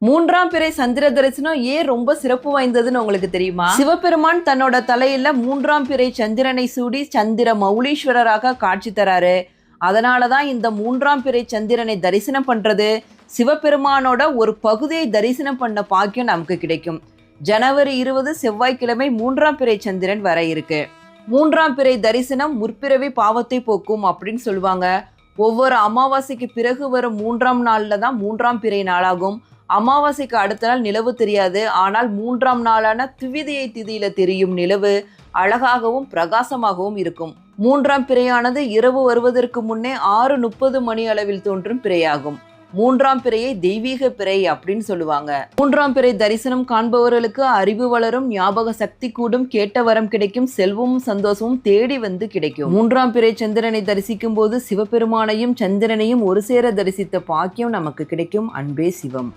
மூன்றாம் பிறை சந்திர தரிசனம் ஏன் ரொம்ப சிறப்பு வாய்ந்ததுன்னு உங்களுக்கு தெரியுமா? சிவபெருமான் தன்னோட தலையில மூன்றாம் பிறை சந்திரனை சூடி சந்திர மௌலீஸ்வரராக காட்சி தராரு. அதனாலதான் இந்த மூன்றாம் பிறை சந்திரனை தரிசனம் பண்றது, சிவபெருமானோட ஒரு பகுதியை தரிசனம் பண்ண பாக்கியம் நமக்கு கிடைக்கும். ஜனவரி 20 செவ்வாய்க்கிழமை மூன்றாம் பிறை சந்திரன் வர இருக்கு. மூன்றாம் பிறை தரிசனம் முற்பிறவி பாவத்தை போக்கும் அப்படின்னு சொல்லுவாங்க. ஒவ்வொரு அமாவாசைக்கு பிறகு வரும் மூன்றாம் நாள்ல தான் மூன்றாம் பிறை நாளாகும். அமாவாசைக்கு அடுத்த நாள் நிலவு தெரியாது. ஆனால் மூன்றாம் நாளான துவிதியை திதியில தெரியும் நிலவு அழகாகவும் பிரகாசமாகவும் இருக்கும். மூன்றாம் பிறையானது இரவு வருவதற்கு முன்னே 6:30 மணி அளவில் தோன்றும் பிறையாகும். மூன்றாம் பிறையை தெய்வீக பிறை அப்படின்னு சொல்லுவாங்க. மூன்றாம் பிறை தரிசனம் காண்பவர்களுக்கு அறிவு வளரும், ஞாபக சக்தி கூடும், கேட்ட வரம் கிடைக்கும், செல்வமும் சந்தோஷமும் தேடி வந்து கிடைக்கும். மூன்றாம் பிறை சந்திரனை தரிசிக்கும் போது சிவபெருமானையும் சந்திரனையும் ஒரு சேர தரிசித்த பாக்கியம் நமக்கு கிடைக்கும். அன்பே சிவம்.